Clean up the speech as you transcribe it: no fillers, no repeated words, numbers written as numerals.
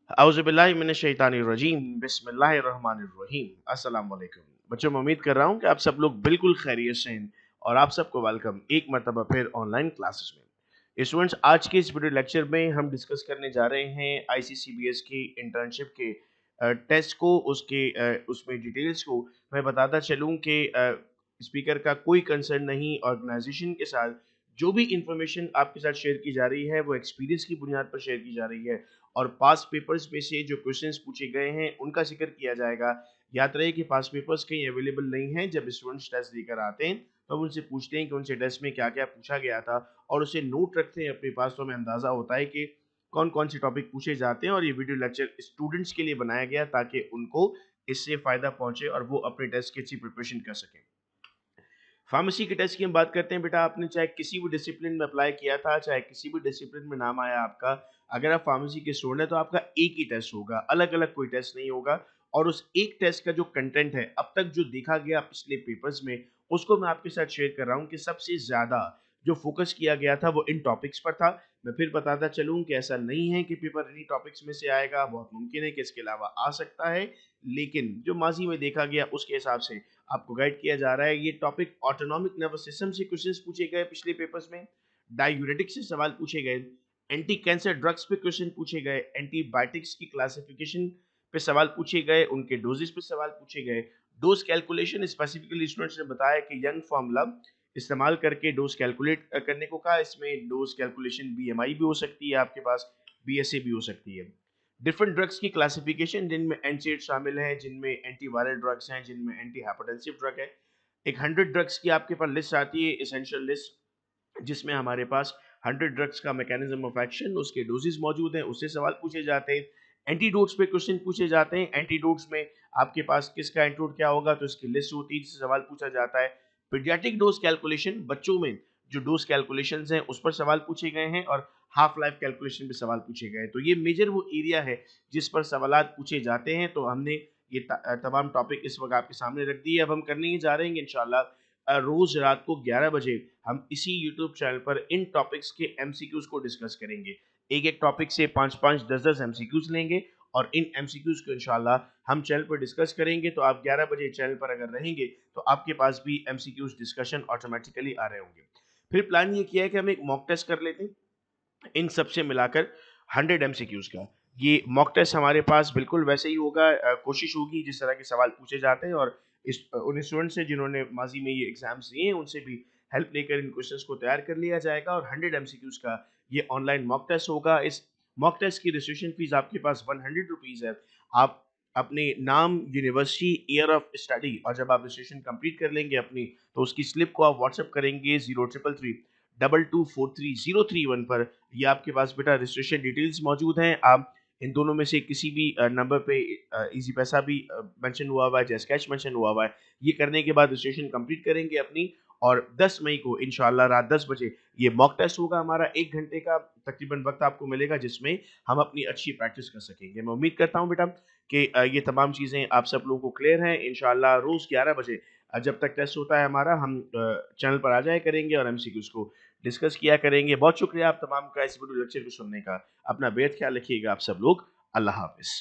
औज़ुबिल्लाहिमिनश्शैतानिर्रजीम बिस्मिल्लाहिर्रहमानिर्रहीम। अस्सलाम वालेकुम बच्चों, मैं उम्मीद कर रहा हूँ कि आप सब लोग बिल्कुल खैरियत से हैं और आप सबको वेलकम एक मरतबा फिर ऑनलाइन क्लासेस में। स्टूडेंट्स, आज के इस वीडियो लेक्चर में हम डिस्कस करने जा रहे हैं आईसीसीबीएस की इंटर्नशिप के टेस्ट को, उसमें डिटेल्स को। मैं बताता चलूँ कि स्पीकर का कोई कंसर्न नहीं, ऑर्गेनाइजेशन के साथ जो भी इंफॉर्मेशन आपके साथ शेयर की जा रही है वो एक्सपीरियंस की बुनियाद पर शेयर की जा रही है और पास पेपर्स में से जो क्वेश्चंस पूछे गए हैं उनका जिक्र किया जाएगा। याद रहे कि पास पेपर्स कहीं अवेलेबल नहीं हैं। जब स्टूडेंट्स टेस्ट देकर आते हैं तो हम उनसे पूछते हैं कि उनसे टेस्ट में क्या क्या पूछा गया था और उसे नोट रखते हैं अपने पास, तो हमें अंदाजा होता है कि कौन कौन से टॉपिक पूछे जाते हैं। और ये वीडियो लेक्चर स्टूडेंट्स के लिए बनाया गया ताकि उनको इससे फायदा पहुंचे और वो अपने टेस्ट की अच्छी प्रिपरेशन कर सकें। फार्मेसी के टेस्ट की हम बात करते हैं। बेटा, आपने चाहे किसी भी डिसिप्लिन में अप्लाई किया था, चाहे किसी भी डिसिप्लिन में नाम आया आपका, अगर आप फार्मेसी के स्टूडेंट हैं तो आपका एक ही टेस्ट होगा, अलग अलग कोई टेस्ट नहीं होगा। और उस एक टेस्ट का जो कंटेंट है अब तक जो देखा गया पिछले पेपर्स में, उसको मैं आपके साथ शेयर कर रहा हूँ कि सबसे ज्यादा जो फोकस किया गया था वो इन टॉपिक्स पर था। मैं फिर बताता चलूँ कि ऐसा नहीं है कि पेपर इन्हीं टॉपिक्स में से आएगा, बहुत मुमकिन है कि इसके अलावा आ सकता है, लेकिन जो माजी में देखा गया उसके हिसाब से आपको गाइड किया जा रहा है। ये टॉपिक ऑटोनॉमिक नर्वस सिस्टम से क्वेश्चंस पूछे गए पिछले पेपर्स में, डायूरेटिक से सवाल पूछे गए, एंटी कैंसर ड्रग्स पे क्वेश्चन पूछे गए, एंटीबायोटिक्स की क्लासिफिकेशन पे सवाल पूछे गए, उनके डोजेस पे सवाल पूछे गए, डोज कैलकुलेशन स्पेसिफिकली स्टूडेंट्स ने बताया कि यंग फार्मूला इस्तेमाल करके डोज कैलकुलेट करने को कहा। इसमें डोज कैलकुलेशन बीएमआई भी हो सकती है, आपके पास बीएसए भी हो सकती है। डिफरेंट ड्रग्स की क्लासिफिकेशन, जिनमें एनसेड शामिल है, जिनमें एंटीवायरल ड्रग्स हैं, जिनमें एंटी हाइपरटेंसिव ड्रग है। एक 100 ड्रग्स की आपके पास लिस्ट आती है, एसेंशियल लिस्ट, जिसमें हमारे पास 100 ड्रग्स का मैकेनिज्म ऑफ एक्शन, उसके डोजेस मौजूद हैं, उससे सवाल पूछे जाते हैं। एंटीडोट्स पे क्वेश्चन पूछे जाते हैं। एंटीडोट्स में आपके पास किसका एंटीडोट क्या होगा, तो इसकी लिस्ट होती है जिससे सवाल पूछा जाता है। पीडियाट्रिक डोज कैलकुलेशन, बच्चों में जो डोज कैलकुलेशंस हैं उस पर सवाल पूछे गए हैं और हाफ लाइफ कैलकुलेशन पे सवाल पूछे गए हैं। तो ये मेजर वो एरिया है जिस पर सवालात पूछे जाते हैं। तो हमने ये तमाम टॉपिक इस वक्त आपके सामने रख दिए। अब हम करने ही जा रहे हैं इंशाल्लाह रोज रात को 11 बजे हम इसी यूट्यूब चैनल पर इन टॉपिक्स के एमसीक्यूज को डिस्कस करेंगे। एक एक टॉपिक से 5-5, 10-10 एमसीक्यूज लेंगे और इन एमसीक्यूज को इंशाल्लाह हम चैनल पर डिस्कस करेंगे। तो आप 11 बजे चैनल पर अगर रहेंगे तो आपके पास भी एमसीक्यूज डिस्कशन ऑटोमेटिकली आ रहे होंगे। फिर प्लान ये किया है कि हम एक मॉक टेस्ट कर लेते हैं इन सबसे मिलाकर 100 एमसीक्यूज का। ये मॉक टेस्ट हमारे पास बिल्कुल वैसे ही होगा। कोशिश होगी जिस तरह के सवाल पूछे जाते हैं और उन स्टूडेंट्स से जिन्होंने माजी में ये एग्जाम्स दिए हैं उनसे भी हेल्प लेकर इन क्वेश्चंस को तैयार कर लिया जाएगा। और 100 एमसीक्यूज का ये ऑनलाइन मॉक टेस्ट होगा। इस मॉक टेस्ट की रजिस्ट्रेशन फीस आपके पास 100 रुपीज़ है। आप अपने नाम, यूनिवर्सिटी, ईयर ऑफ स्टडी और जब आप रजिस्ट्रेशन कंप्लीट कर लेंगे अपनी, तो उसकी स्लिप को आप व्हाट्सएप करेंगे 0333 2243 031 पर। ये आपके पास बेटा रजिस्ट्रेशन डिटेल्स मौजूद हैं। आप इन दोनों में से किसी भी नंबर पे इजी पैसा भी मेंशन हुआ है, जैस कैश मेंशन हुआ है। ये करने के बाद रजिस्ट्रेशन कंप्लीट करेंगे अपनी, और 10 मई को इंशाल्लाह रात 10 बजे ये मॉक टेस्ट होगा हमारा। 1 घंटे का तकरीबन वक्त आपको मिलेगा जिसमें हम अपनी अच्छी प्रैक्टिस कर सकेंगे। मैं उम्मीद करता हूँ बेटा कि ये तमाम चीज़ें आप सब लोगों को क्लियर हैं। इंशाल्लाह रोज़ 11 बजे जब तक टेस्ट होता है हमारा, हम चैनल पर आ जाया करेंगे और एमसीक्यूज को डिस्कस किया करेंगे। बहुत शुक्रिया आप तमाम का इस वीडियो लेक्चर को सुनने का। अपना बेहद ख्याल रखिएगा आप सब लोग। अल्लाह हाफिज़।